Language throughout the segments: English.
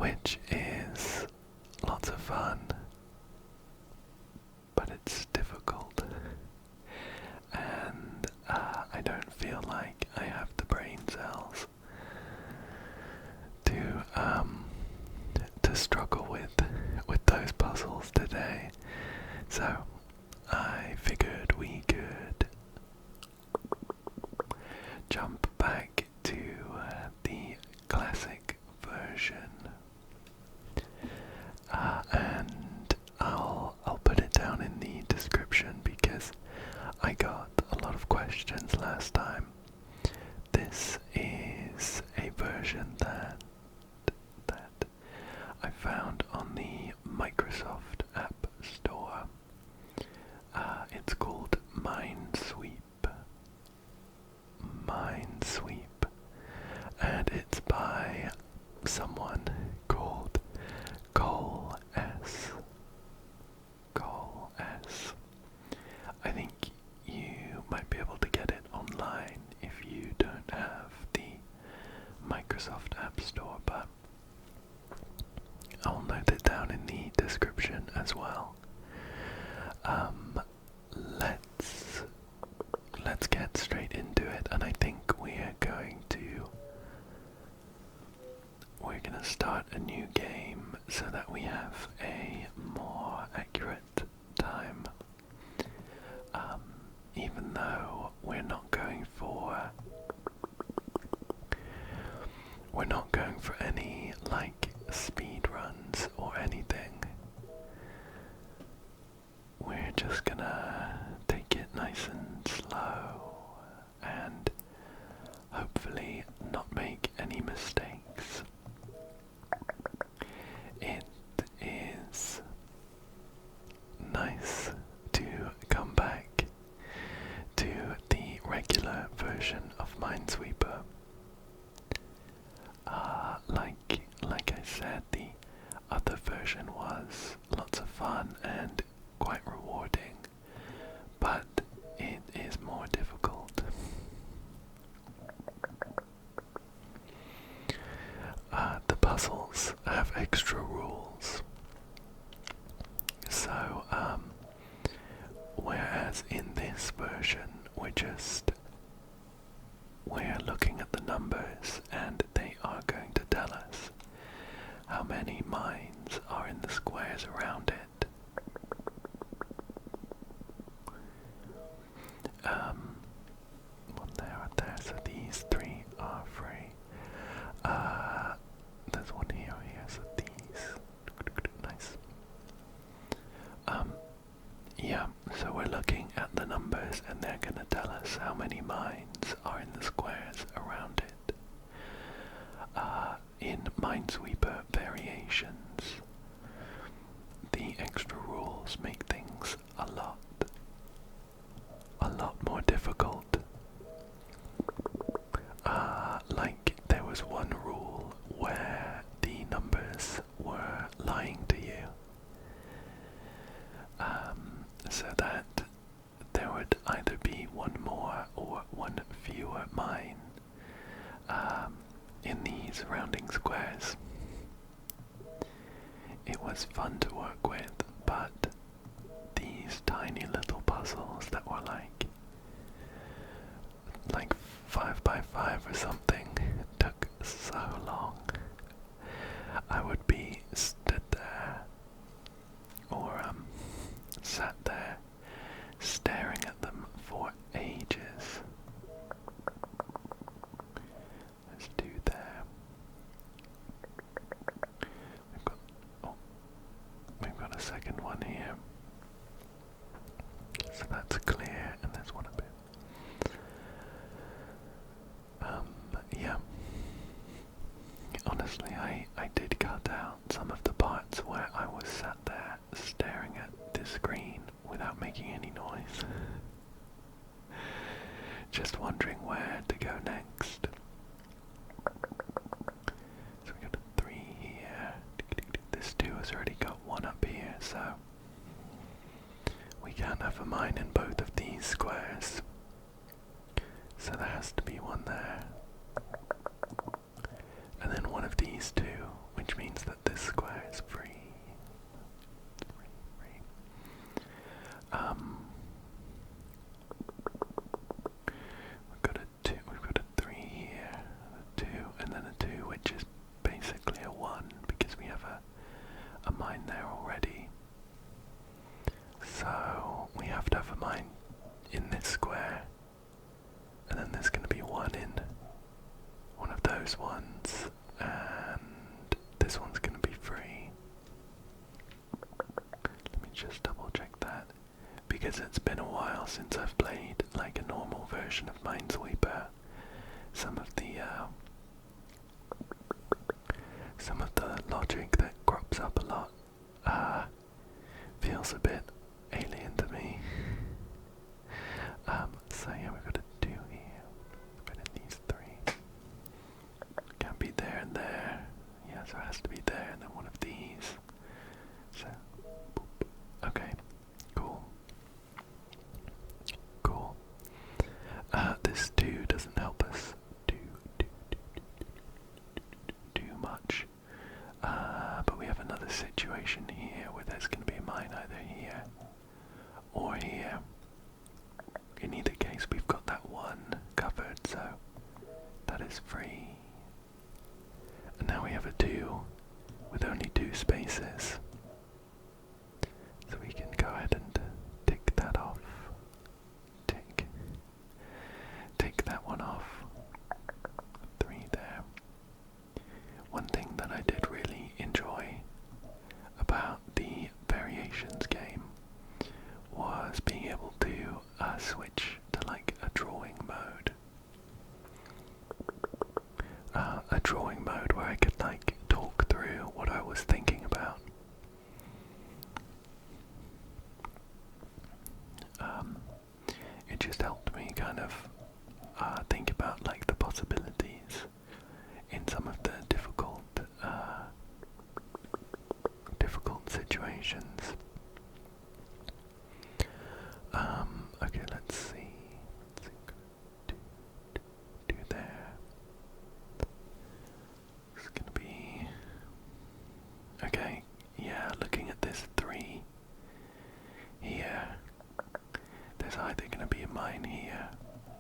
which is lots of fun, but it's difficult, and I don't feel like I have the brain cells to struggle with those puzzles today. So I figured we could jump back to the classic version, and I'll put it down in the description because I got a lot of questions last time. This is a version that I found on the Microsoft App Store. It's called Minesweep, and it's by someone called Cole.S. I think you might be able to get it online if you don't have the Microsoft App Store, but I'll note it down in the description as well. Let's get straight into it, and I think we're gonna start a new game so that we have a more accurate time. Even though we're not going for any like speed runs or anything. We're just gonna take it nice and slow and hopefully not make any mistakes. It is nice to come back to the regular version of Minesweeper. Like I said, the other version was lots of fun and quite rewarding, but it is more difficult. The puzzles have extra rules. So, whereas in this version we're looking at the numbers and they are going to tell us how many mines are in the squares around it. One there, right there, so these three are free. There's one here, so these. Nice. Yeah, so we're looking at the numbers and they're gonna tell us how many mines are in the squares around it. In Minesweeper Variations, the extra rules make things a lot more difficult. Like there was one rule where the numbers were lying to you, so that there would either be one more or one fewer mine in the surrounding squares. It was fun to work with, but these tiny little puzzles that were like 5 by 5 or something took so long. I would be stood there or sat there staring at them for ages. There's two there. We've got a second one here. So that's clear, and there's one a bit. Yeah. Honestly, I did cut out some of the parts where I was sat there staring at the screen without making any noise. Just wondering where to go next. So we got a 3 here. This 2 has already got 1 up here, so we can't have a mine in both of these squares. So there has to be 1 there. And then 1 of these 2, which means that because it's been a while since I've played like a normal version of Minesweeper. Some of the logic that crops up a lot feels a bit alien to me. So yeah, we've got to do here. Put in these three. Can't be there and there. Yeah, so it has to be there and then one of these. So, boop. Okay, cool. Cool. This 2 doesn't help us too much. But we have another situation here where there's going to be a mine either here or here. In either case, we've got that one covered, so that is free. And now we have a 2 with only 2 spaces. So we can go ahead and tick that off. Take that one off. 3 there. One thing that I did really enjoy about the Variations game was being able to switch to like a drawing mode. A drawing mode where I could like talk through what I was thinking about. It just helped me kind of think about like the possibilities in some of the difficult situations. Okay, let's see. Do there. It's gonna be okay. Yeah, looking at this 3 here, there's either gonna be a mine here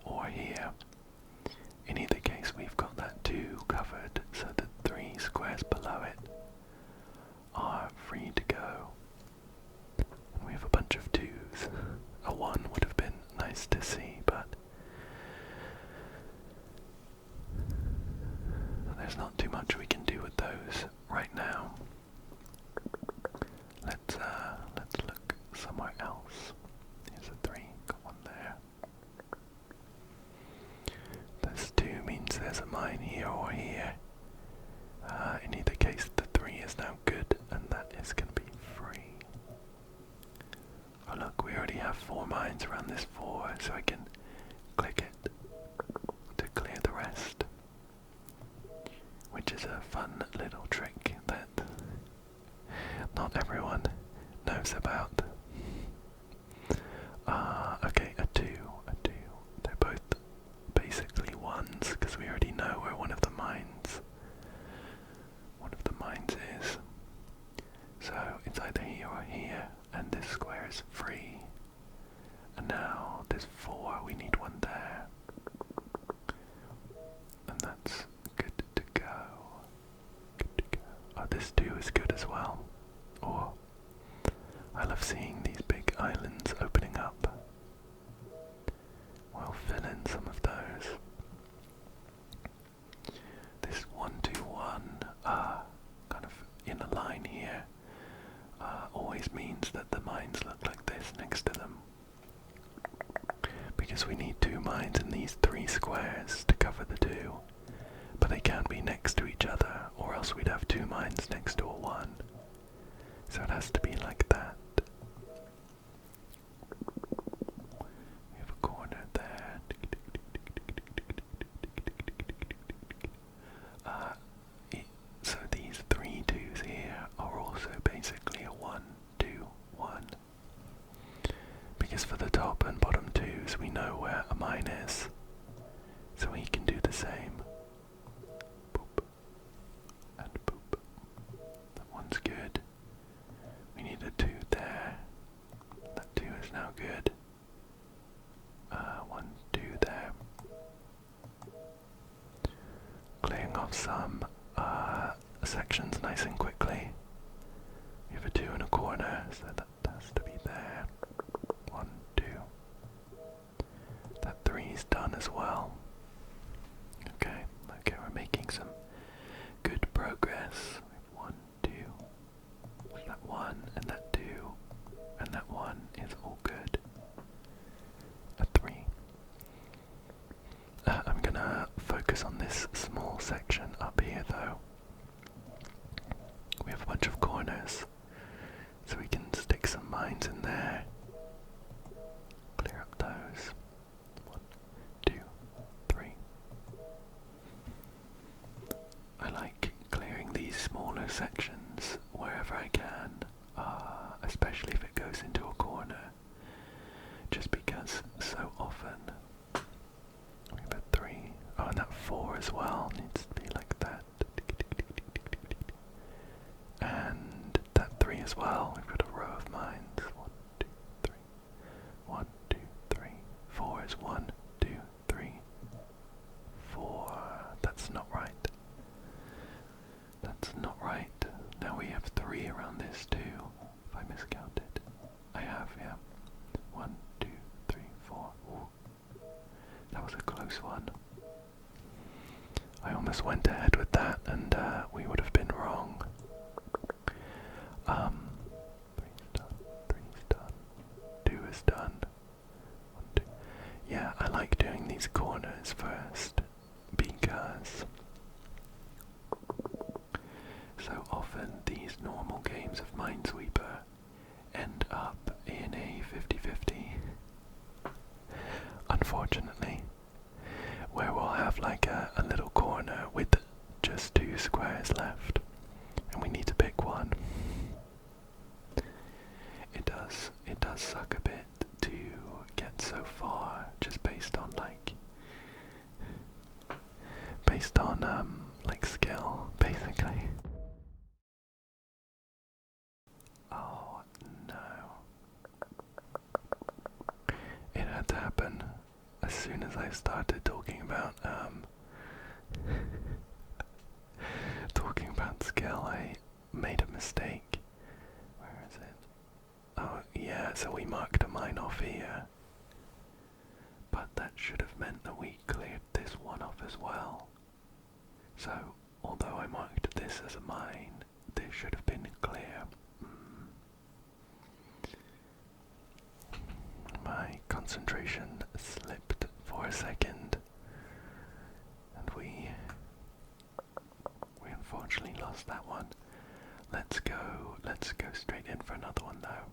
or here. In either case, we've got that 2 covered, so the 3 squares below it are free to go. And we have a bunch of 2s. A 1 would have been nice to see, but there's not too much we can do with those right now. Let's look somewhere else. Here's a 3, got 1 there. This 2 means there's a mine here or here. In either case, the 3 is now good, and that is going to be free. Oh look, we already have 4 mines around this 4, so I can click it to clear the rest. Which is a fun little trick that not everyone knows about. Okay, a 2. They're both basically 1s, because we already know where one of the mines is. So it's either here or here, and this square is free. And now this 4, we need 1 there. And that's good to go. Oh, this 2 is good as well. Oh, I love seeing these big islands opening up. We'll fill in some of those. This 1, 2, 1, kind of in a line here, always means that the mines look like this next to them. Because we need 2 mines in these 3 squares to cover the 2. But they can't be next to each other, or else we'd have 2 mines next to a 1. So it has to be like that. We have a corner there. So these 3 2s here are also basically a 1, 2, 1. Because for the top and bottom 2s we know where a mine is. So we can do the same. Boop. And boop. That one's good. We need a 2 there. That 2 is now good. 1, 2 there. Clearing off some sections nice and quickly. We have a 2 in a corner, so that has to be there. 1, 2. That 3's done as well. Okay, we're making some good progress. 1, 2. That 1 and that 2 and that 1 is all good. smaller sections wherever I can, especially if it goes into a corner, just because so often we have a 3, and that 4 as well needs to be like that, and that 3 as well. We've got a row of mines. 1, 2, 3, 1, 2, 3, 4 is 1, 2, 3, 4. That's not right. That's not right. Now we have 3 around this too. If I miscounted, I have, yeah. 1, 2, 3, 4. Ooh. That was a close one. I almost went ahead with that, and we would have been wrong. 3's done. 3's done. 2 is done. 1, 2. Yeah, I like doing these corners first because so often these normal games of Minesweeper end up in a 50-50, unfortunately, where we'll have like a little corner with just 2 squares left, and we need to pick one. It does suck a bit to get so far just based on like skill, basically. Oh no. It had to happen as soon as I started talking about talking about skill. I made a mistake. Where is it? Oh yeah, so we marked a mine off here. But that should have meant that we cleared this one off as well. So, although I marked this as a mine, this should have been clear. My concentration slipped for a second, and we unfortunately lost that one. Let's go straight in for another one though.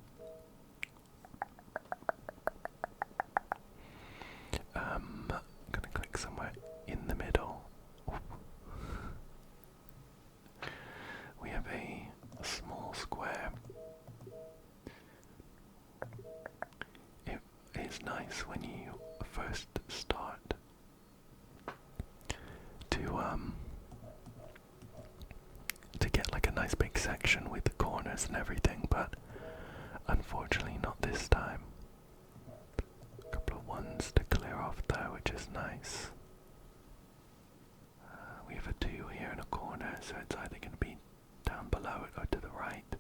I'm gonna click somewhere in the middle. We have a small square. It is nice when you first start to get like a nice big section with the corners and everything, but unfortunately not this time. A couple of ones to clear off though, which is nice. We have a 2 here in a corner, so it's either going to be down below it or to the right.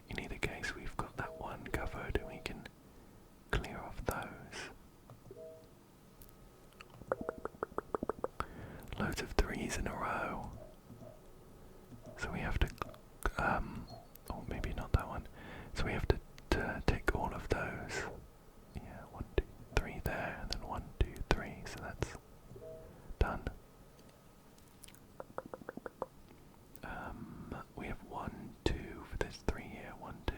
In either case, we've got that one covered and we can clear off those. Loads of 3s in a row. So we have to, oh maybe not that one. So we have to take all of those. Yeah, 1, 2, 3 there, and then 1, 2, 3, so that's done. We have 1, 2 for this 3 here, 1, 2.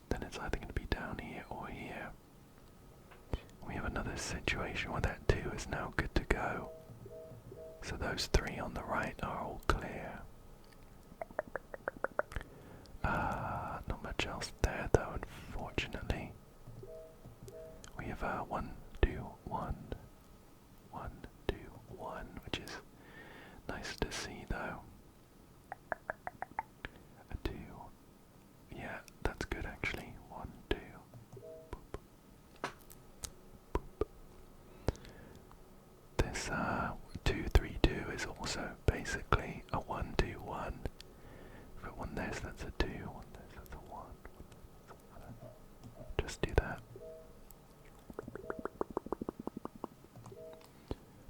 Then it's either going to be down here or here. We have another situation where that 2 is now good to go. So those 3 on the right are all clear. Not much else there though, unfortunately. We have 1, 2, 1, 1, 2, 1, which is nice to see though. A 2. Yeah, that's good actually. 1, 2. Boop. Boop. This 2, 3, 2 is also basically a 1, 2, 1. If it 1 there, so that's a 2. 1 there, so that's a 1. Just do that.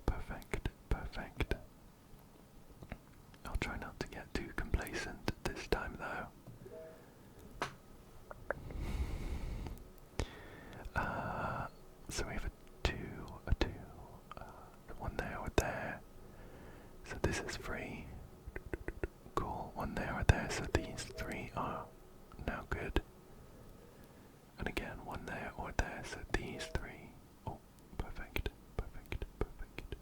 Perfect, perfect. I'll try not to get too complacent this time though. So we have a 2, 1 there or there. So this is free. Cool, 1 there or there, so these 3 are now good. And again, 1 there or there, so these 3. Oh, perfect, perfect, perfect.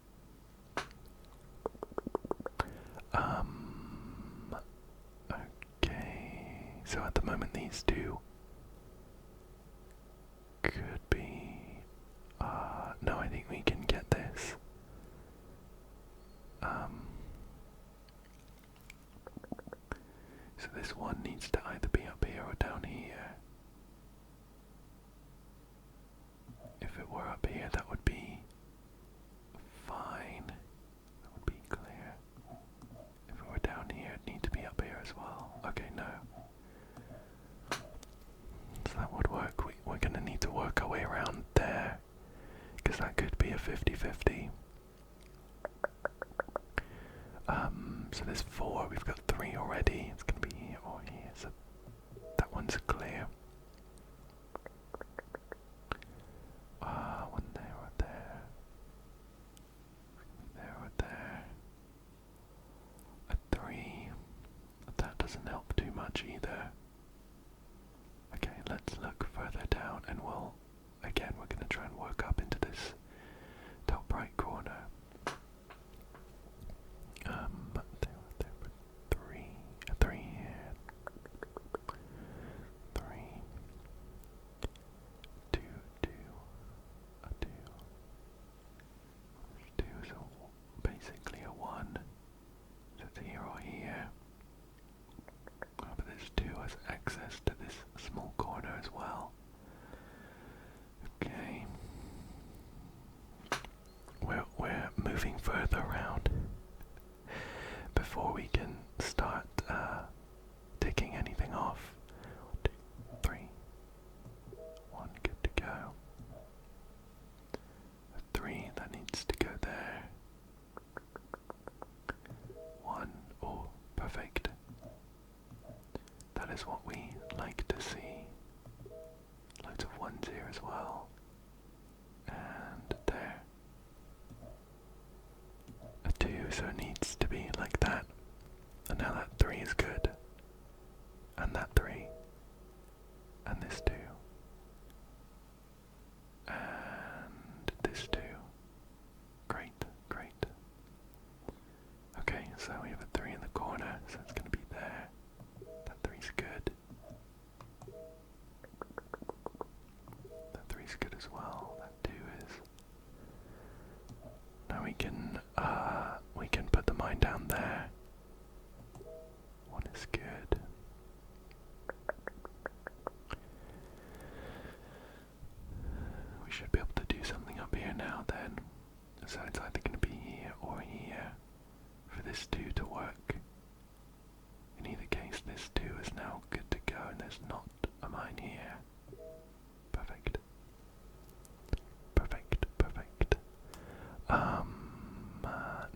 so at the moment these two could be... no, I think we can get this. So this one needs to either be up here or down here. If it were up here, that would be fine. That would be clear. If it were down here, it'd need to be up here as well. Okay, no. So that would work. We're going to need to work our way around there, because that could be a 50-50. So there's 4, we've got 3 already. It's going to be here or here, so that one's clear. One there or there. There or there. A 3. That doesn't help too much either. Okay, let's look further down and we're going to try and work up into this top right corner. A 3 here. 3. 2, 2. A 2. 2, so basically a 1. So it's here or here. But this 2 has access to this small corner as well. Okay. We're moving further around before we can start taking anything off. 1, 2, 3. 1, good to go. A 3, that needs to go there. 1, oh, perfect. That is what we like to see. Loads of 1s here as well. And there. A 2, so it needs to be like that. And now that 3 is good. And that 3. And this 2. And this 2. Great, great. Okay, so we have a 3 in the corner, so it's going to be there. That 3's good. That 3's good as well. That 2 is. Now we can put the mine down there. 1 is good. We should be able to do something up here now then. So it's either going to be here or here for this 2 to work. In either case, this 2 is now good to go and there's not a mine here. Perfect. Perfect, perfect.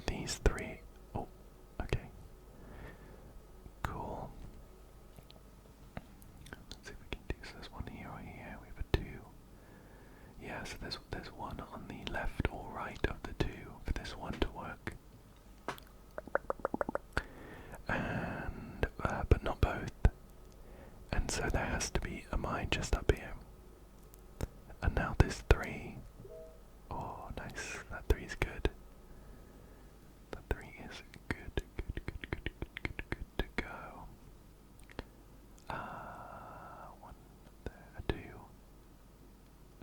These 3. Oh, okay. Cool. Let's see if we can do so. There's 1 here or here. We have a 2. Yeah, so there's 1 on the left or right of the 2 for this 1 to work. And but not both. And so there has to be a mine just up here. And now this 3. Oh, nice. That 3 is good. That 3 is good to go. 1 there, 2.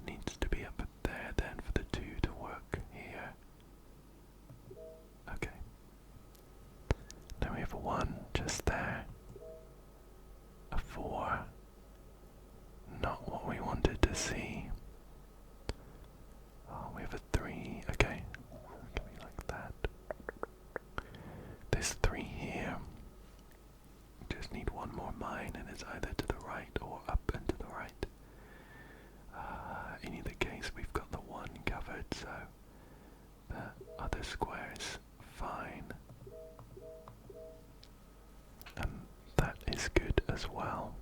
Needs to be up there then for the 2 to work here. Okay. Now we have a 1 just there. A 4. Not what we wanted to see. Oh, we have a 3. Okay. Can be like that. This 3 here. Just need 1 more mine and it's either to the right or up and to the right. In either case, we've got the 1 covered, so the other square is fine. And that is good as well.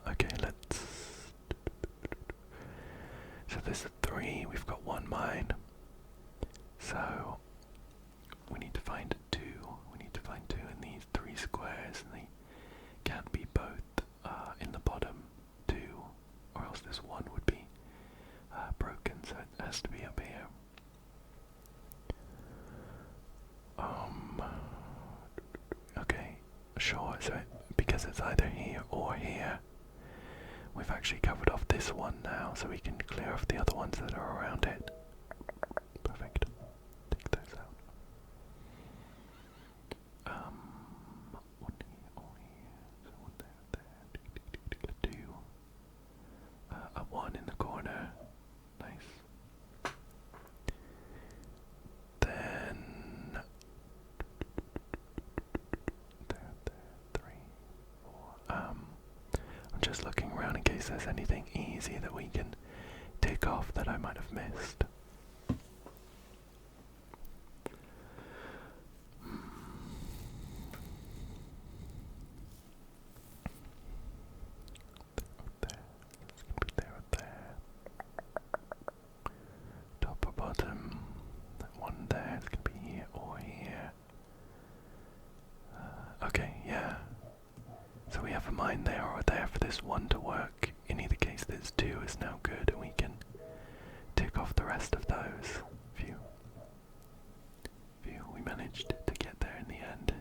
Okay, let's... So there's a 3, we've got 1 mine. So we need to find 2. We need to find 2 in these 3 squares, and they can't be both in the bottom 2, or else this 1 would be broken, so it has to be up here. because it's either here or here. We've actually covered off this one now, so we can clear off the other ones that are around it. Perfect. Take those out. One here, all here. So one there. Two. A one in the corner. Nice. Then there, three, four. I'm just looking around in case there's anything easy that we can take off that I might have missed. Top or bottom. That one there is going to be here or here. Okay, yeah. So we have a mine there or there for this one to work. In either case, this two is now good, and we can tick off the rest of those. Phew. We managed to get there in the end.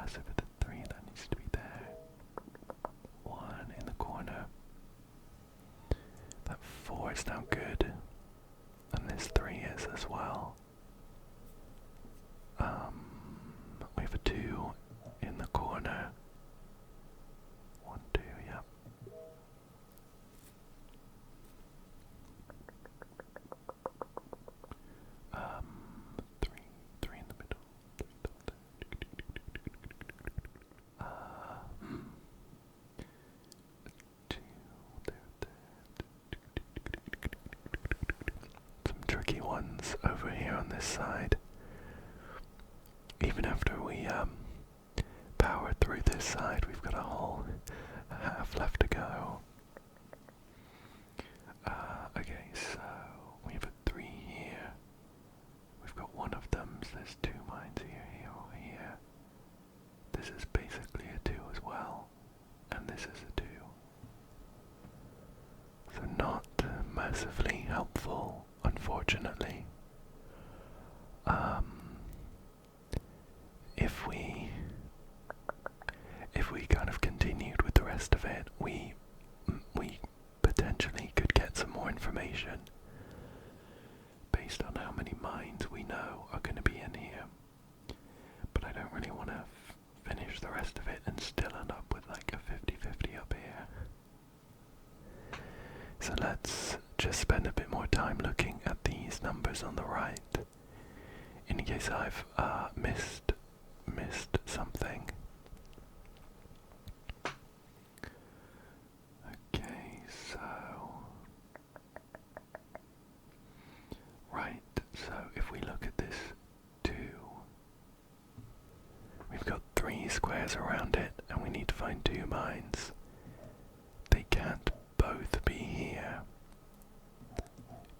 So for the three, that needs to be there. One in the corner. That four is now good. And this three is as well. We have a two in the corner. One, two, yep. Three in the middle. Two there. Some tricky ones over here on this side. Even after we power through this side, we've got a whole half left to go. Okay, so we have a three here. We've got one of them, so there's two mines here or here. This is basically a two as well, and this is a two. So not massively helpful, unfortunately. If we kind of continued with the rest of it, we potentially could get some more information based on how many mines we know are going to be in here. But I don't really want to finish the rest of it and still end up with like a 50-50 up here. So let's just spend a bit more time looking at these numbers on the right, in case I've missed something. Okay, so right, so if we look at this two, we've got three squares around it, and we need to find two mines. They can't both be here,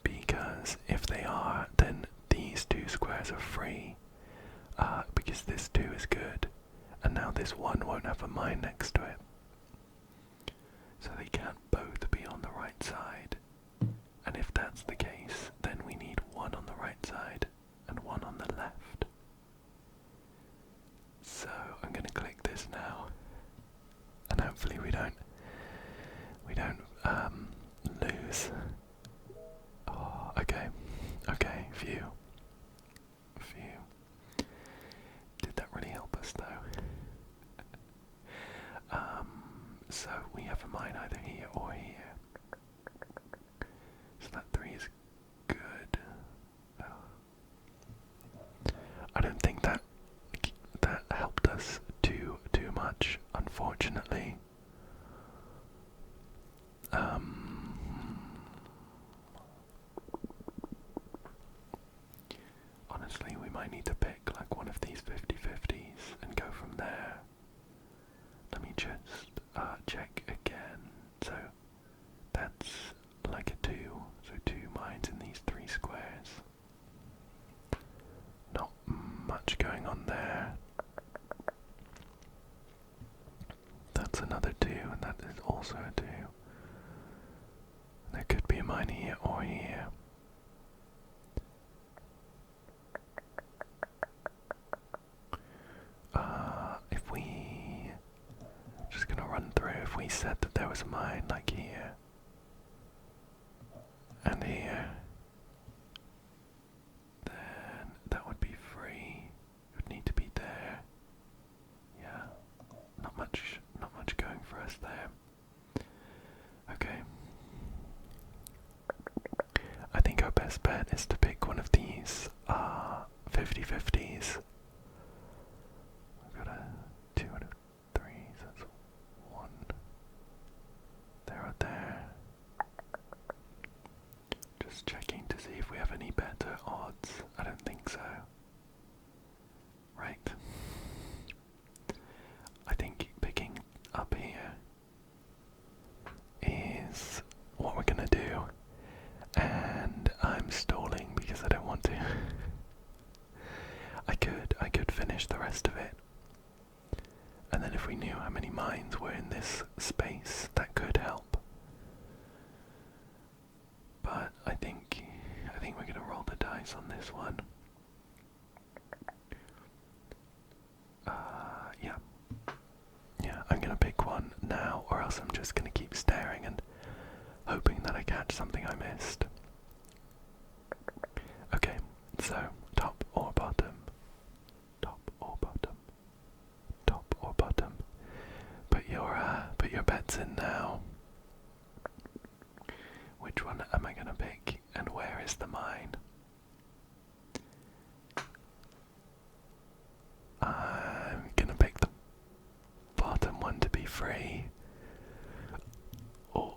because if they are, then these two squares are free, because this two is good, and now this one won't have a mine next to it. So they can't both be on the right side, and if that's the case, then we need one on the right side and one on the left. So I'm going to click this now, and hopefully we don't lose. Oh, okay, phew. Did that really help us though? So we have a mine either here or here. So that three is good. I don't think that helped us too much, unfortunately. Honestly, we might need to pick like one of these 50-50s and go from there. Let me just check again. So that's like a two, so two mines in these three squares. Not much going on there. That's another two, and that is also a two. There could be a mine here or here. If we bet is to pick one of these 50/50s. I've got a 2 and a 3, so that's 1 there or there. Just checking to see if we have any better odds. I don't think so. Right. I think picking up here is what we're gonna do. And I'm stalling because I don't want to. I could finish the rest of it. And then if we knew how many mines were in this space, that could help. But I think we're gonna roll the dice on this one. Yeah, I'm gonna pick one now, or else I'm just gonna keep staring and hoping that I catch something I missed. Okay, so top or bottom? Top or bottom? Top or bottom? Put your bets in now. Which one am I gonna pick, and where is the mine? I'm gonna pick the bottom one to be free. Oh.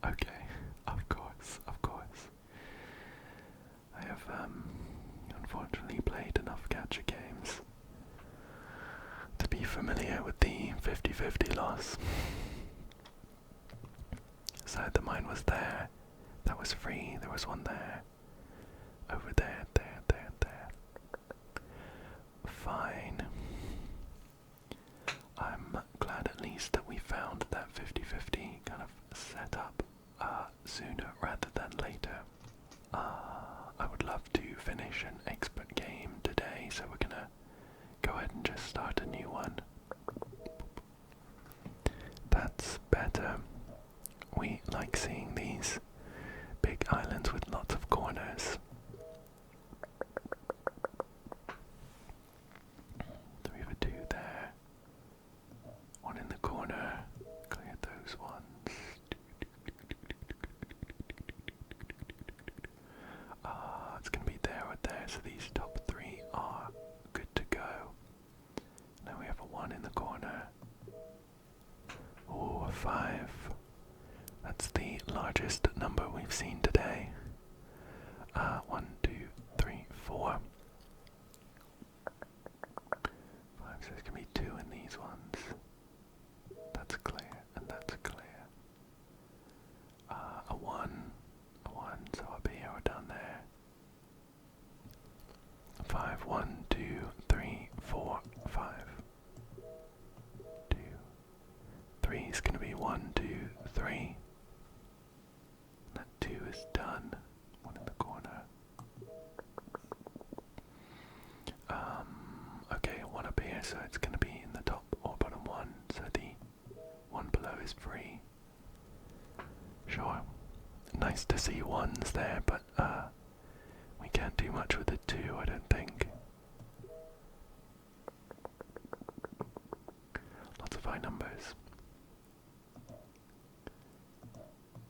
Okay, of course. I have unfortunately played enough gacha games to be familiar with the 50/50 loss. So the mine was there, that was free, there was one there, over there, there. Fine. I'm glad at least that we found that 50/50 kind of set up sooner rather than later. I would love to finish an expert game today, so we're gonna go ahead and just start a new one. That's better. We like seeing these big islands with lots of corners. So we have a 2 there, 1 in the corner, clear those ones. It's going to be there or there, so these top 3 are good to go. Now we have a 1 in the corner. Oh, a 5. That's the largest number we've seen today. 1, 2, 3, 4. 5, so there's going to be 2 in these ones. That's clear, and that's clear. A 1, so up here or down there. 5, 1, 2, 3, 4, 5. 2, 3 is going to be 1, 2, 3. That 2 is done. 1 in the corner. Okay, 1 up here, so it's going to be in the top or bottom 1, so the 1 below is free. Sure. Nice to see 1s there, but we can't do much with the 2, I don't think. Lots of high numbers.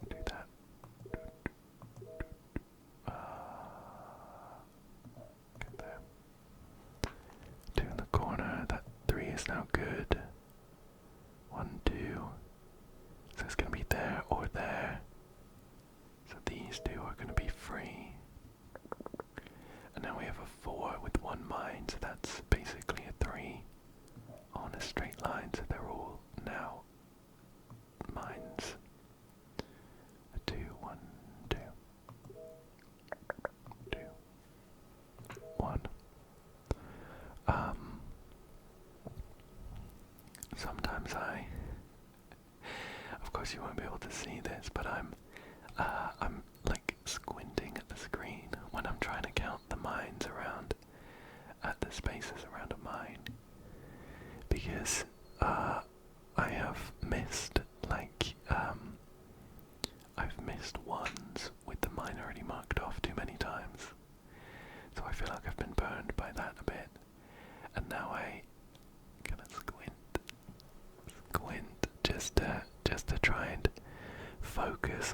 Do that. Get there. 2 in the corner, that 3 is now good. 1, 2. So it's going to be there or there. So these 2 are going to be free. And now we have a 4 with 1 mine, so that's basically a 3 on a straight line, so they're all now mines. A 2, 1, 2. 2, 1. Sometimes of course you won't be able to see this, but I'm like squinting at the screen when I'm trying to count the mines around, the spaces around a mine, because I have missed, like, I've missed 1s with the mine already marked off too many times, so I feel like I've been burned by that a bit, and now I gonna squint just to try and focus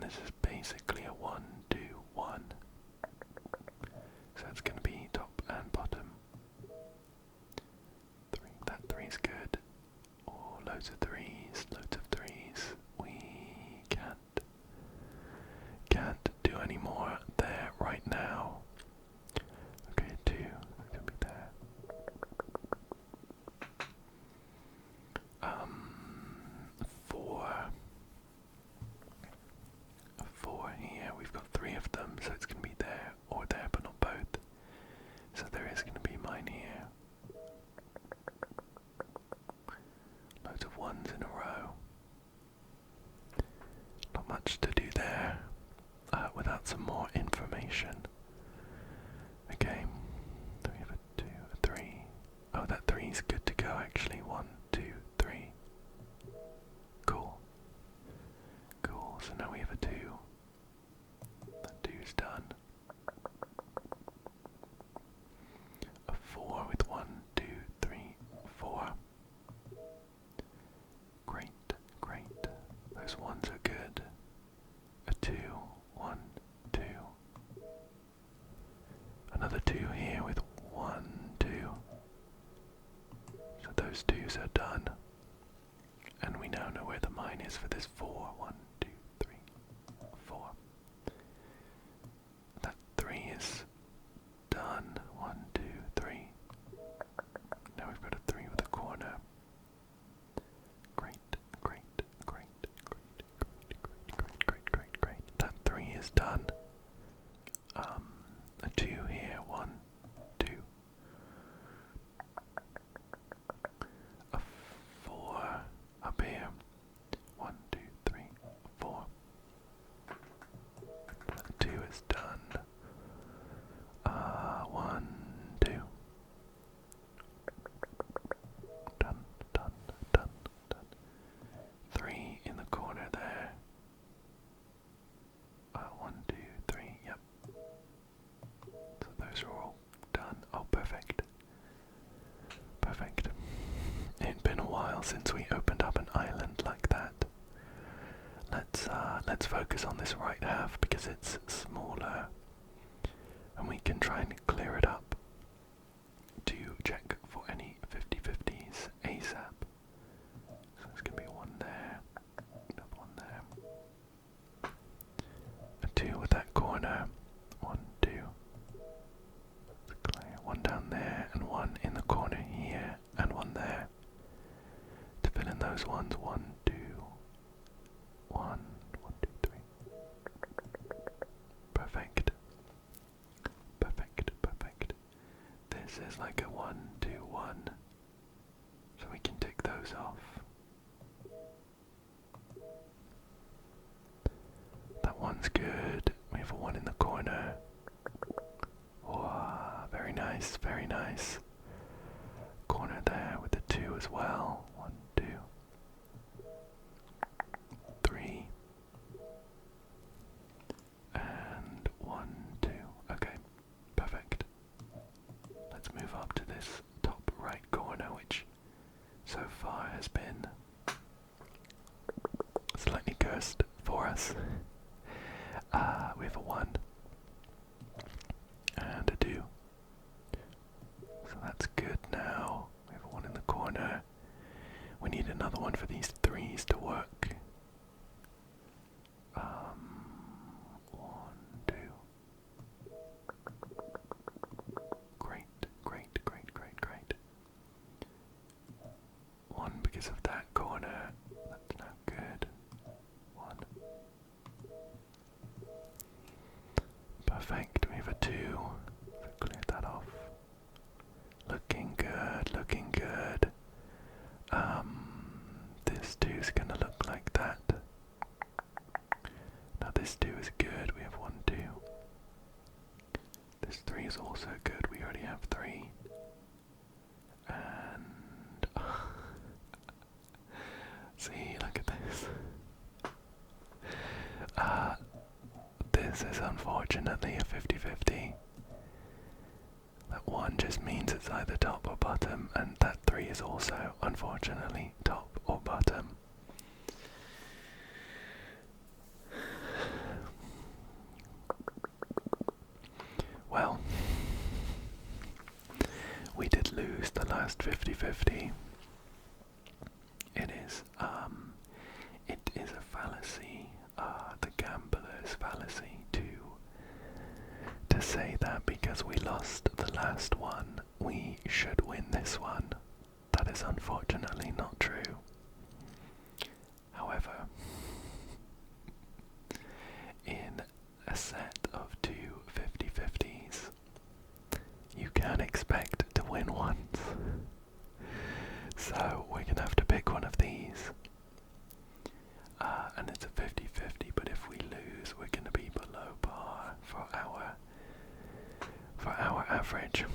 this is basically a 1, 2, 1. So it's going to be top and bottom. 3, that 3's good. Oh, loads of 3s, loads of 3s. We can't do any more there right now. Okay, 2, that's going to be there. 4 here, we've got 3 of them, so it's going to be there or there, but not both. So there is going to be mine here. Loads of 1s in a row. Not much to do there without some more information. Okay, do we have a 2, a 3? Oh, that 3's good to go actually. 1, 2, 3. Cool. Cool, so now we have a 2. That 2's done. A 4 with 1, 2, 3, 4. Great, great. Those 1s are good. A 2, 1, 2. Another 2 here with 1, 2. So those 2s are done. And we now know where the mine is for this 4. 1, 2, 3, 4. That 3 is done. 1, 2, 3. Now we've got a 3 with a corner. Great, great, great, great, great, great, great, great. That 3 is done. A 2 here. 1, 2. A 4 up here. 1, 2, 3, 4. That 2 is done. 1, 2. Done, done, done, done. 3 in the corner there. 1, 2, 3, yep. So those are all done. Oh, perfect. Perfect. It's been a while since we opened up an island like that. Let's focus on this right half because it's smaller and we can try and clear it up to check for any 50/50s ASAP. So there's going to be 1 there, another 1 there, a 2 with that corner, 1, 2, that's clear, 1 down there and 1 in the corner here and 1 there. To fill in those ones, 1, 2, 1, 1, 2, 3. Perfect. Perfect, perfect. This is like a 1, 2, 1. So we can take those off. That 1's good. We have a 1 in the corner. Wow, very nice, very nice. Corner there with the 2 as well. 1, 2, 3. And 1, 2. Okay, perfect. Let's move up to this top right corner, which so far has been slightly cursed for us. We have a 1 and a 2. So that's good now. We have a 1 in the corner. We need another 1 for these 3s to work. 1, 2. Great, great, great, great, great. 1 because of that corner. That's now good. 1. Perfect. We have a 2. So clear that off. Looking good, looking good. This 2's gonna look like that. Now this 2 is good. We have 1, 2. This 3 is also good. We already have 3. And see, look at this. This is unfortunately a 50/50. That 1 just means it's either top or bottom, and that 3 is also, unfortunately, top or bottom. 50-50. It is a fallacy, the gambler's fallacy to say that because we lost the last one, we should win this one. That is unfortunately not true. However, in a set of two 50-50s, you can expect to win once. So we're going to have to pick one of these. And it's a 50-50, but if we lose, we're going to be below par for our average.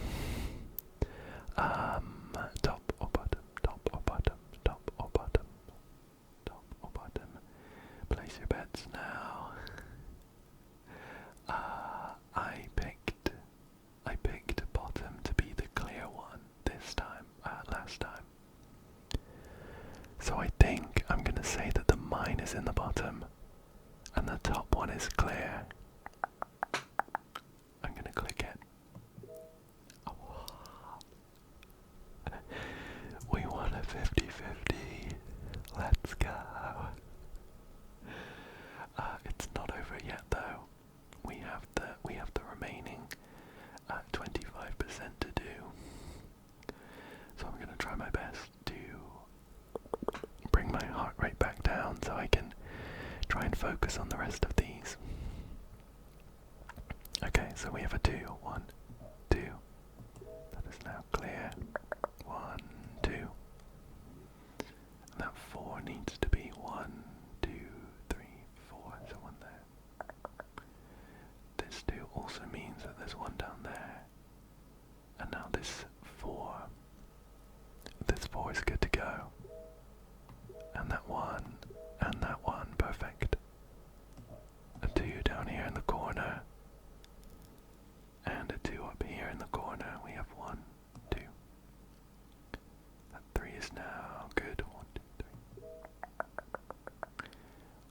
Top or bottom, top or bottom, top or bottom, top or bottom. Place your bets now. I picked bottom to be the clear one this time, last time. So I think I'm gonna say that the mine is in the bottom and the top one is clear. I'm gonna click it. Oh. We won a 50-50. Let's go. It's not over yet though. We have the remaining 25% to do. So I'm gonna try my best to bring my heart rate back down so I can try and focus on the rest of these. Okay, so we have a 2, 1, 2. That is now clear. 1, 2. And that 4 needs to be 1, 2, 3, 4. So 1 there. This 2 also means that there's 1 down there. And now this 4. This 4 is good to go. And that 1, and that 1, perfect. A 2 down here in the corner. And a 2 up here in the corner. We have 1, 2. That 3 is now good. 1, 2,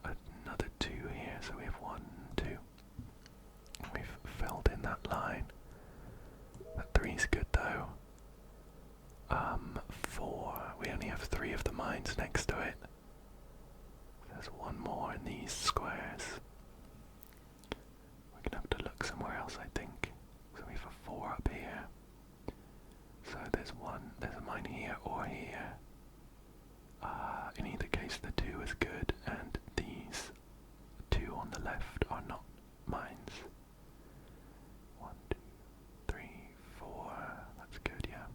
3. Another 2 here, so we have 1, 2. We've filled in that line. That 3 is good though. 4. We only have 3 of the mines next to it. There's 1 more in these squares. We're gonna have to look somewhere else, I think. So we have a 4 up here. So there's a mine here or here. In either case, the 2 is good, and these 2 on the left are not mines. 1, 2, 3, 4. That's good, yeah.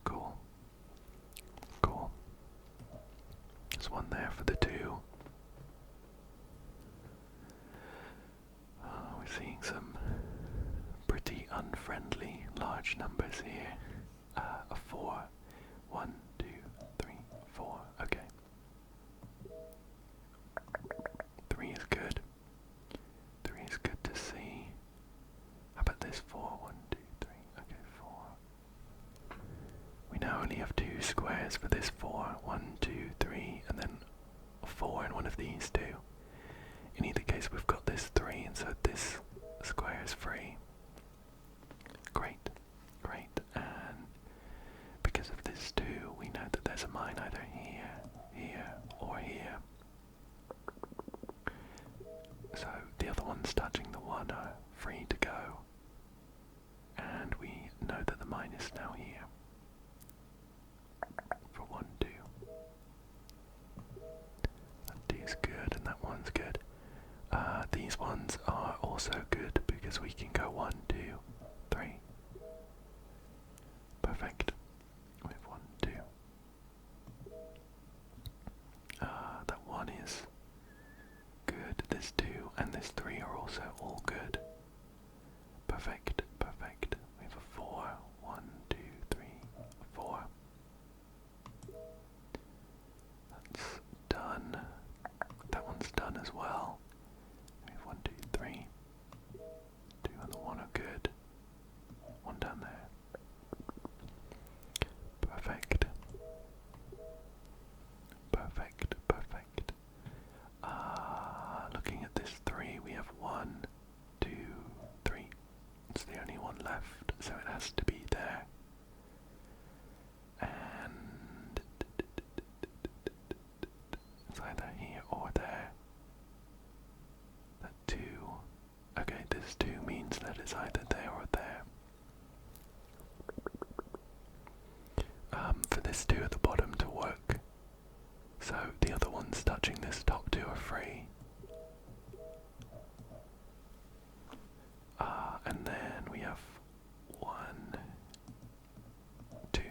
Cool. Cool. There's 1 there for the 2. We're seeing some pretty unfriendly large numbers here. A 4. 1, 2, 3, 4. Okay. 3 is good. 3 is good to see. How about this 4? 1, 2, 3. Okay, 4. We now only have 2 squares for this 4. 1, 2, 3, and then 4 in one of these 2. In either case, we've got this 3, and so this square is free. Great, great. And because of this 2, we know that there's a mine either here, here, or here. So the other ones touching the 1 are free to go. And we know that the mine is now here. For 1, 2. That 2 is good, and that 1's good. These ones are also good because we can go 1, 2, 3. Perfect. We have 1, 2. That 1 is good. This 2 and this 3 are also all good. Perfect, perfect. We have a 4. 1, 2, 3, 4. That's done. That one's done as well. We have 1, 2, 3. 2 and the 1 are good. 1 down there. this 2 at the bottom to work. So the other ones touching this top 2 are free. And then we have 1, 2.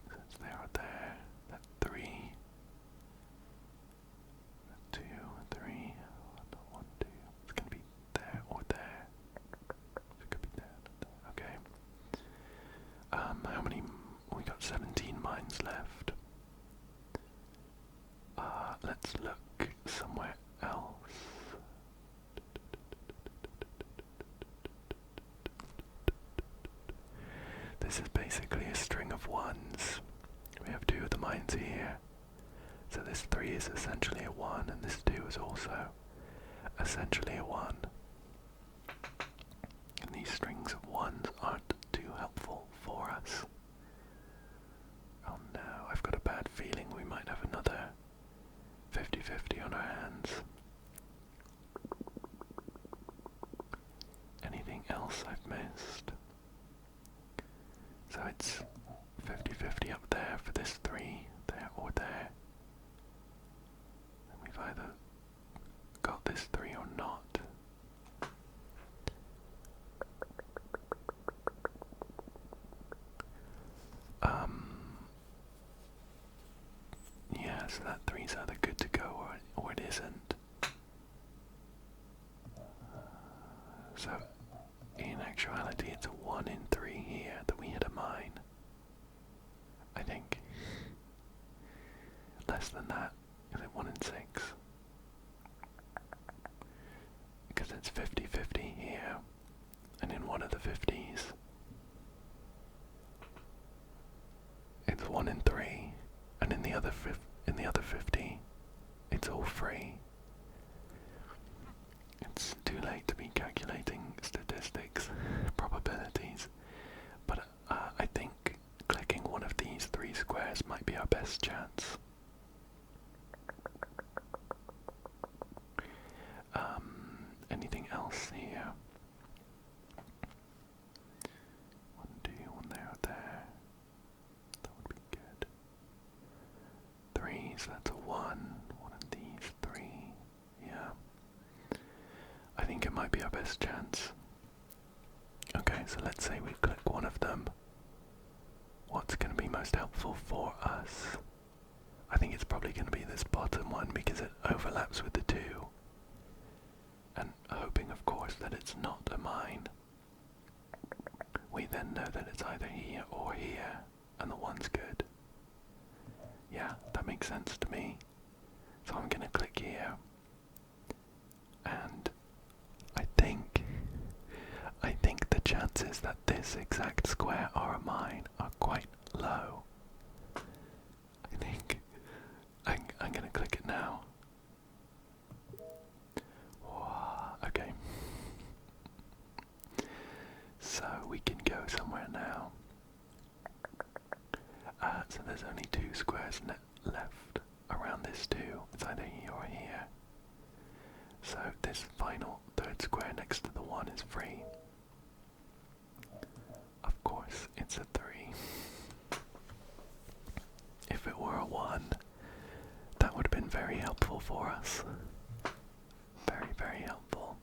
That's there or there. That 3. 2, 3. 1, 2. It's gonna be there or there. It could be there. Okay. How many? We got 17 mines left. Let's look somewhere else. This is basically a string of 1s. We have 2 of the mines here. So this 3 is essentially a 1, and this 2 is also essentially a 1. And these strings of 1s aren't too helpful for us. Oh no, I've got a bad feeling we might have another 50-50 on our hands. Anything else I've missed? So it's 50-50 up there for this 3, there or there. And we've either got this 3 or not. Yeah, so that 3's either good to go or it isn't. So, in actuality, it's a 1 in 3 here that we hit a mine. I think. Less than that. Is it 1 in 6? Because it's 50-50 here, and in one of the 50s, it's 1 in 3, and in the other 50, it's all free. It's too late to be calculating statistics, probabilities, but I think clicking one of these 3 squares might be our best chance. Anything else here? 1, 2, 1 there, there. That would be good. 3, so that's a 1. One of these 3. Yeah. I think it might be our best chance. Okay, so let's say we click one of them. What's going to be most helpful for us? I think it's probably going to be this bottom one because it overlaps with the 2. And hoping, of course, that it's not a mine. We then know that it's either here or here, and the 1's good. Yeah, that makes sense to me. So I'm going to click here. And I think the chances that this exact square are a mine are quite low. I think I'm going to click it now. Okay. So we can go somewhere now. So there's only 2 squares left around this 2. It's either here or here. So this final 3rd square next to the 1 is free. Of course, it's a 3. If it were a 1, that would have been very helpful for us. Very, very helpful.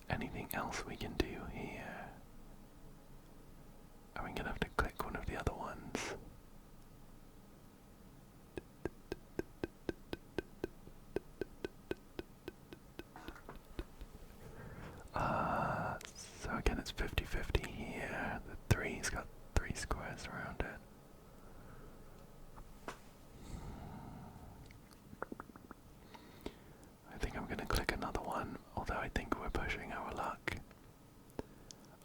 Anything else we can do here? Are we going to have to click one of the other ones? So again it's 50-50 here. The 3's got 3 squares around it. I think I'm going to click another one, although I think we're pushing our luck.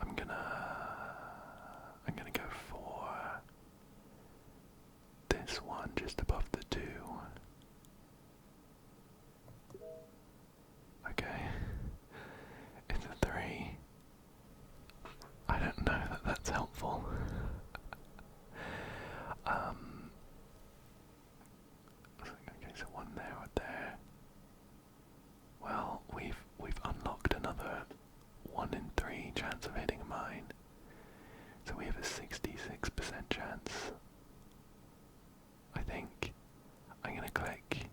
I'm gonna go for this one just above the 2. Okay. It's a 3. I don't know that that's helpful. Okay, so 1 there or there. Well, we've any chance of hitting a mine. So we have a 66% chance. I think I'm gonna click.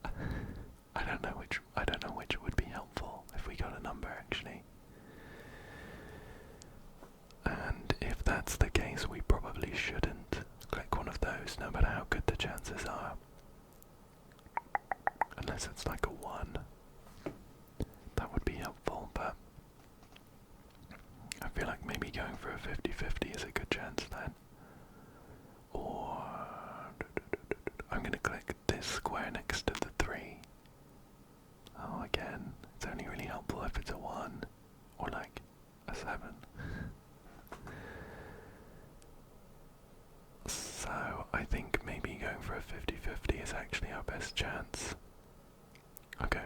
I don't know which would be helpful if we got a number actually. And if that's the case, we probably shouldn't click one of those, no matter how good the chances are. Unless it's like a 1. That would be helpful, but I feel like maybe going for a 50-50 is a good chance then. Or I'm gonna click this square next to the 3. Oh, again, it's only really helpful if it's a 1 or like a 7. So I think maybe going for a 50-50 is actually our best chance. Okay,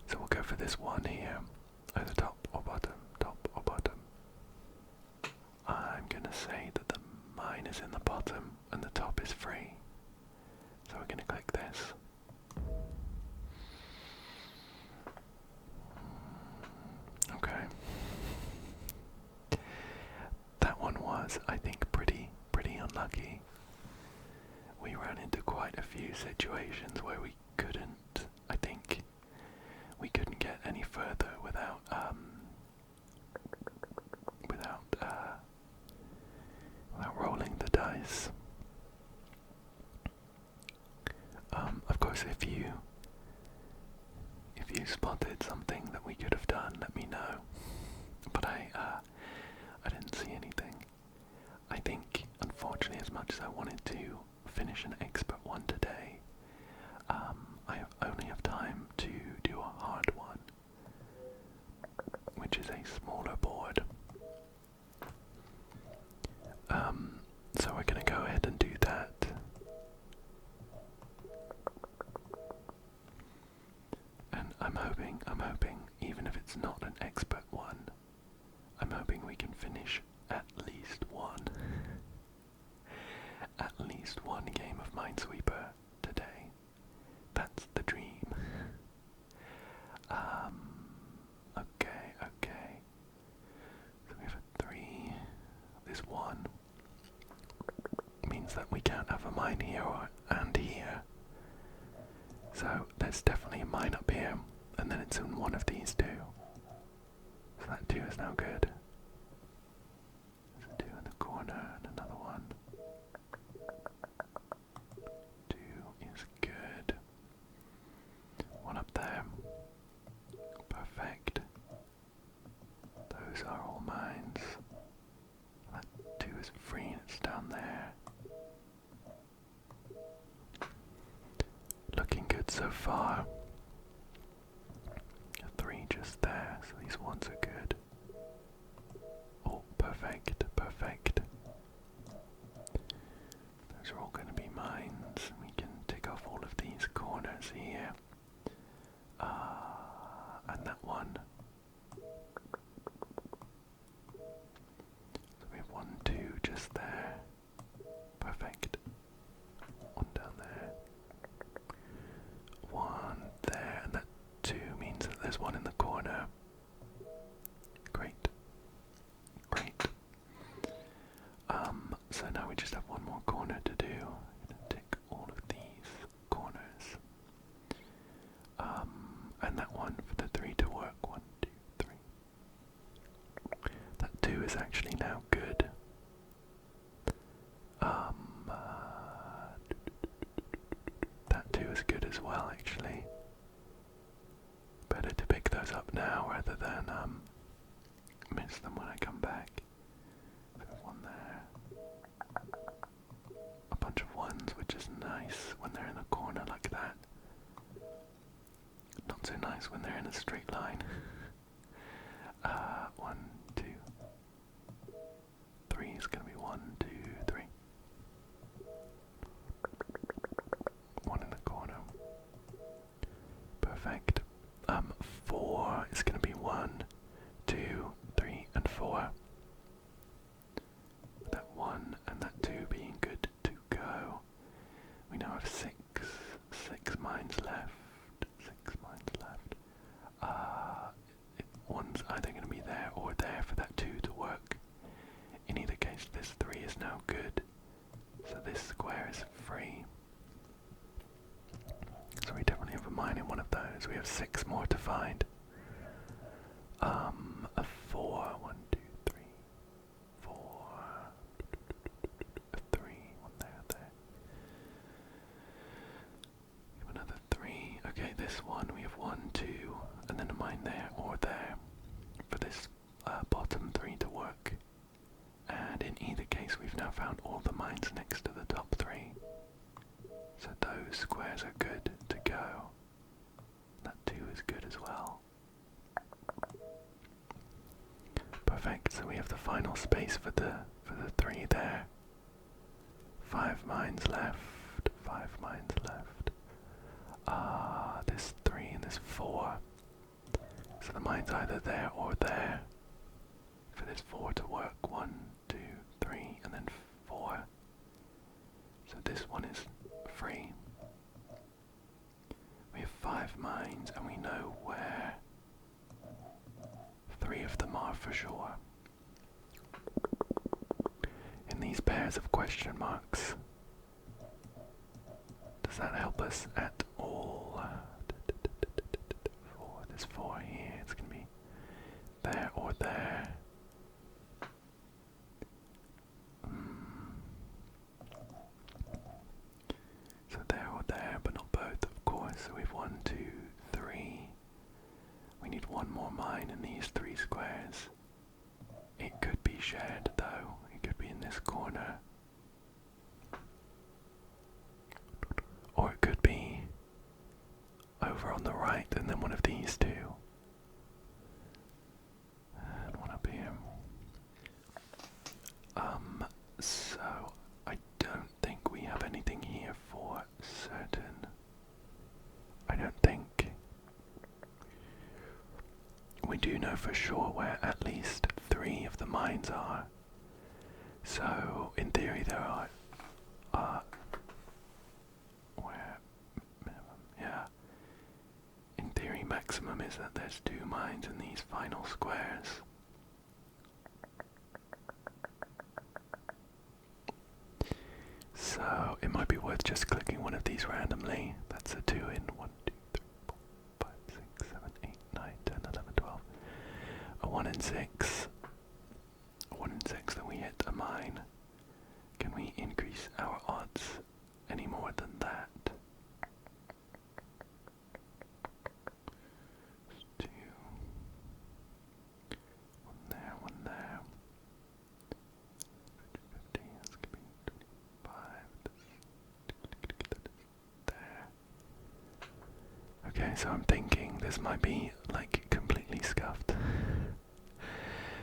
so we'll go for this one here, either top or bottom, top or bottom. I'm gonna say that the mine is in the bottom and the top is free. So we're gonna click this. Okay. That one was, I think, pretty unlucky. We ran into quite a few situations where we couldn't, I think, we couldn't get any further without rolling the dice. Of course, if you spotted something that we could have done, let me know. But I didn't see anything. I think, unfortunately, as much as I wanted to finish an expert one today, I only have time to do a hard one, which is a smaller board. So we're gonna go ahead and do that. And I'm hoping, even if it's not an expert one, I'm hoping we can finish at least one. At least one game of Minesweeper today. That's the dream. Okay. So we have a 3. This 1 means that we can't have a mine here and here. So there's definitely a mine up here, and then it's in one of these two. So that 2 is now good. There's a 2 in the corner and another one. 2 is good. 1 up there. Perfect. Those are all mines. That 2 is free and it's down there. Looking good so far. A 3 just there, so these ones are good. Oh, perfect. Those are all going to be mines. We can tick off all of these corners here. And that one. So we have 1, 2 just there. Perfect. 1 down there. 1 there, and that 2 means that there's 1 in the corner. Great. So now we just have 1 more corner to do. I'm gonna tick all of these corners. And that 1 for the 3 to work. 1, 2, 3. That 2 is actually now good. That 2 is good as well, actually. Better to pick those up now rather than miss them when I come back. There's 1 there. A bunch of 1s, which is nice when they're in a corner like that. Not so nice when they're in a straight line. 1, 2, 3 is going to be 1, 2, 3. 1 in the corner. Perfect. 4 is going to be 1, 2, 3, and 4. That 1 and that 2 being good to go. We now have 6 mines left. 6 mines left. one's either going to be there or there for that 2 to work. In either case, this 3 is now good. So this square is free. So we definitely have a mine in one of those. We have 6 more to find. A 4, 1, 2, 3, 4, a 3, one there. We have another 3. Okay, this one we have 1, 2, and then a mine there or there for this bottom 3 to work. And in either case, we've now found all the mines next to the top 3. So those squares are good to go. That 2 is good as well. Perfect, so we have the final space for the 3 there. 5 mines left, 5 mines left. This 3 and this 4. So the mine's either there or there. For this 4 to work, 1, 2, 3, and then 4. So this one is free. We have 5 mines and we know where 3 of them are for sure. In these pairs of question marks. Does that help us at all? 4, there's 4 here, it's going to be there or there. So there or there, but not both, of course. So we have 1, 2, 3. We need 1 more mine in these 3 squares. It could be shared though. It could be in this corner. Or it could be over on the right and then one of these 2. And one up here. So I don't think we have anything here for certain. I don't think. We do know for sure where at least 3 of the mines are. So in theory there are where minimum, yeah. In theory maximum is that there's 2 mines in these final squares. So it might be worth just clicking one of these randomly. That's a 2 in 1, 2, 3, 4, 5, 6, 7, 8, 9, 10, 11, 12. A 1 in 6. A 1 in 6 that we hit a mine. Can we increase our odds any more than that? 2. 1 there, 1 there. 50, that's going to be 25. There. Okay, so I'm thinking this might be like completely scuffed.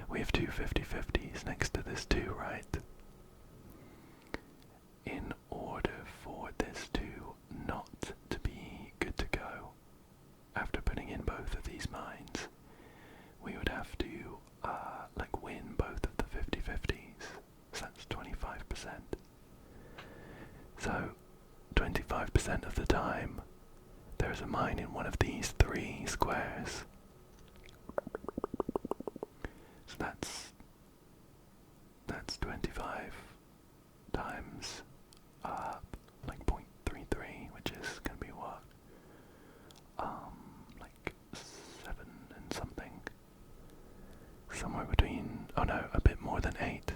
We have 2 50/50s next to this 2, right? In order for this 2 not to be good to go, after putting in both of these mines, we would have to like win both of the 50/50s. So that's 25%. So 25% of the time, there's a mine in one of these 3 squares. So that's 25 times like 0.33, which is gonna be what? Like 7 and something. Somewhere between, oh no, a bit more than 8.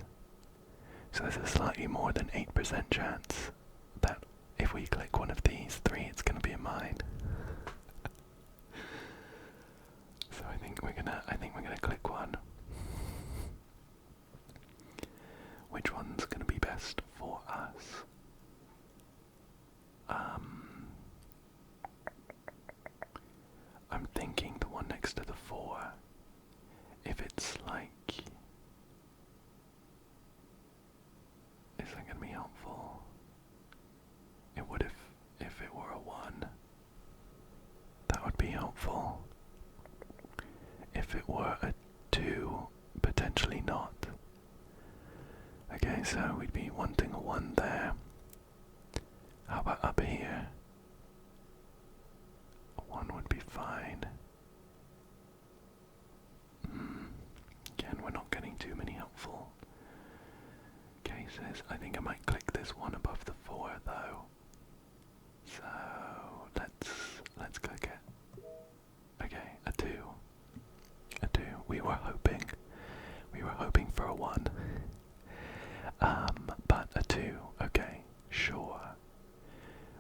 So there's a slightly more than 8% chance that if we click one of these 3, it's gonna be a mine. So I think we're gonna click one. Which one's gonna be best for us? I'm thinking the one next to the 4. If it's like, is that gonna be helpful? It would if it were a 1. That would be helpful. If it were a 2, potentially not. Okay, so we'd be wanting a 1 there. How about up here? A 1 would be fine. I think I might click this one above the 4 though. So let's click it. Okay, a 2. A 2. We were hoping for a 1. But a 2, okay, sure.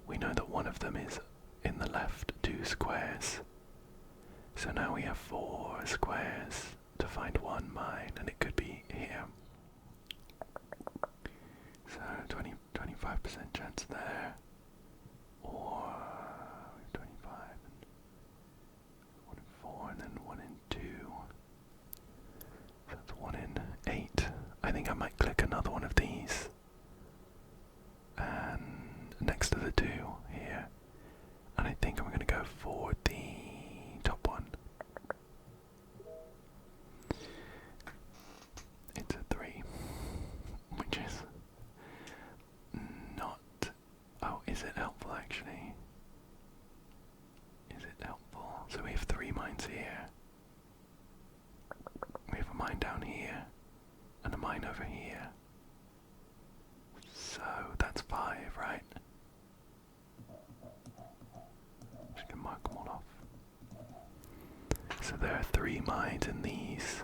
We know that one of them is in the left 2 squares. So now we have 4 squares to find one mine, and it could be here. So 25% chance there, or 25 and 1 in 4, and then 1 in 2. So that's 1 in 8. I think I might click another one of these, and next to the 2 here, and I think I'm going to go for the top one. It's a 3, which is not... Oh, is it helpful actually? Is it helpful? So we have 3 mines here. We have a mine down here, and a mine over here. So that's 5, right? Just gonna mark them all off. So there are 3 mines in these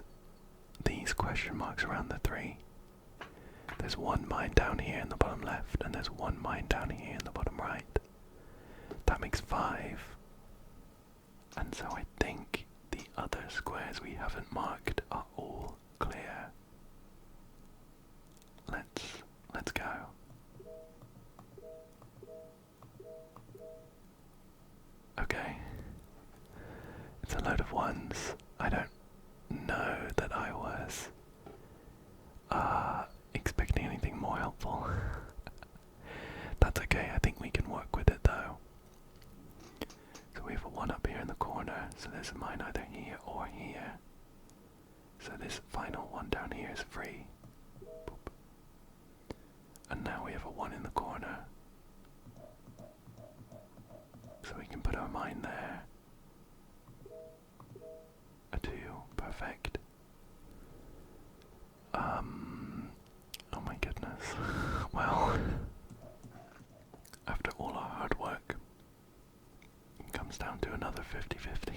question marks around the 3. There's 1 mine down here in the bottom left, and there's 1 mine down here in the bottom right. That makes 5. And so I think the other squares we haven't marked are all clear. Let's go. Okay. It's a load of 1s. I don't know that I was expecting anything more helpful. That's okay, I think we can work with it though. So we have a 1 up here in the corner, so there's a mine either here or here. So this final one down here is free. Boop. And now we have a 1 in the corner. So we can put our mine there. A 2, perfect. Oh my goodness. Well, after all our hard work, it comes down to another 50-50.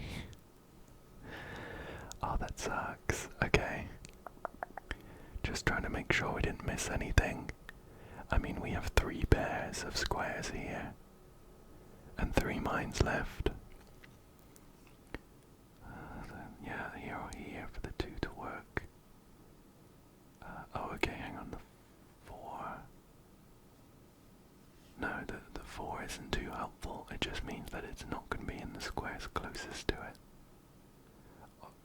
Oh, that sucks. Okay. Just trying to make sure we didn't miss anything. I mean, we have 3 pairs of squares here, and 3 mines left. Yeah, here or here for the 2 to work. Oh, okay, hang on, the 4. No, the 4 isn't too helpful. It just means that it's not going to be in the squares closest to it.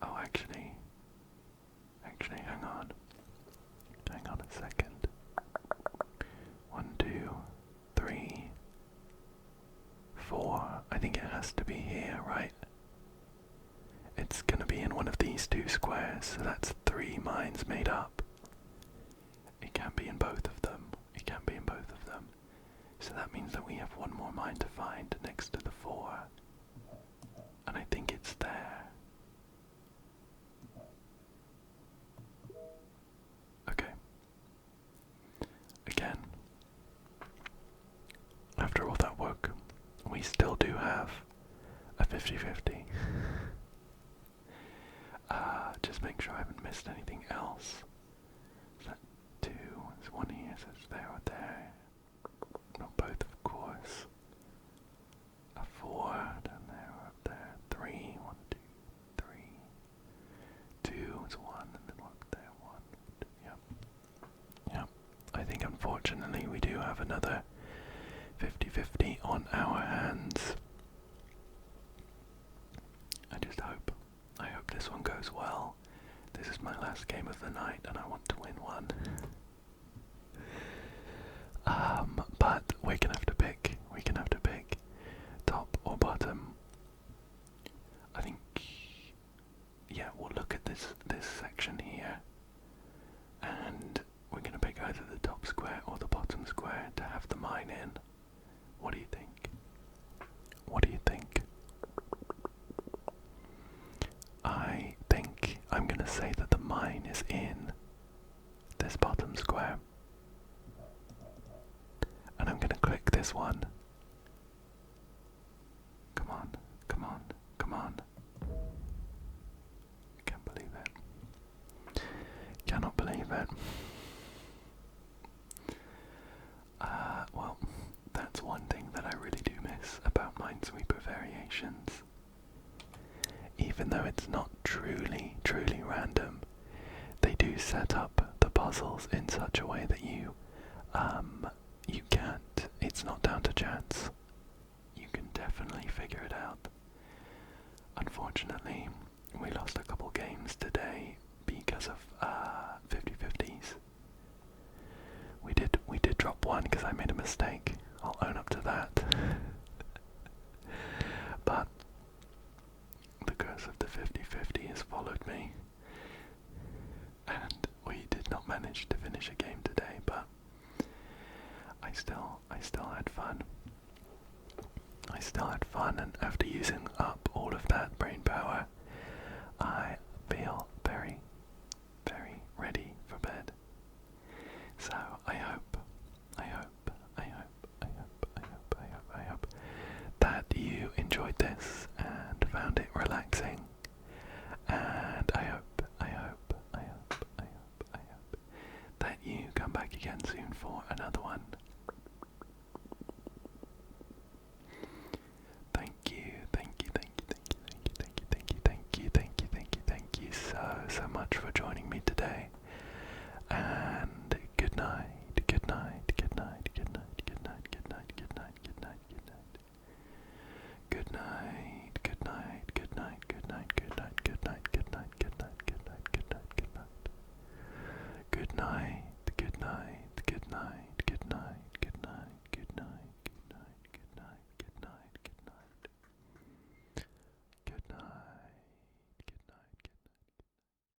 Oh, actually, hang on. Hang on a second. 1, 2, 3, 4. I think it has to be here, right? It's gonna be in one of these 2 squares, so that's 3 mines made up. It can't be in both of them. It can't be in both of them. So that means that we have 1 more mine to find next to the 4. And I think it's there. Okay. Again, after all that work, we still do have a 50-50. Just make sure I haven't missed anything else. Is that 2? There's 1 here, so it's there or there. Not both, of course. A 4 down there or up there. 3, 1, 2, 3. 2 is 1, and then 1 up there. 1, 2, yep. Yep. I think unfortunately we do have another 50-50 on our hands. I hope this one goes well. This is my last game of the night and I want to win one. But we're gonna have to pick. Top or bottom. I think, yeah, we'll look at this section here, and we're gonna pick either the top square or the bottom square to have the mine in. What do you think? I think I'm gonna say that the mine is in this bottom square. this one. Come on, come on, come on. I can't believe it. Cannot believe it. Well, that's one thing that I really do miss about Minesweeper Variations. Even though it's not truly random, they do set up the puzzles in such a way that you can't, it's not down to chance. You can definitely figure it out. Unfortunately, we lost a couple games today because of 50-50s. We did drop one because I made a mistake. I'll own up to that. But the curse of the 50-50 has followed me, and we did not manage to finish a game today, but I still had fun. I still had fun, and after using up all of that brain power, I feel very, very ready for bed. So I hope that you enjoyed this and found it relaxing. And I hope that you come back again soon for another one. Thank you so much for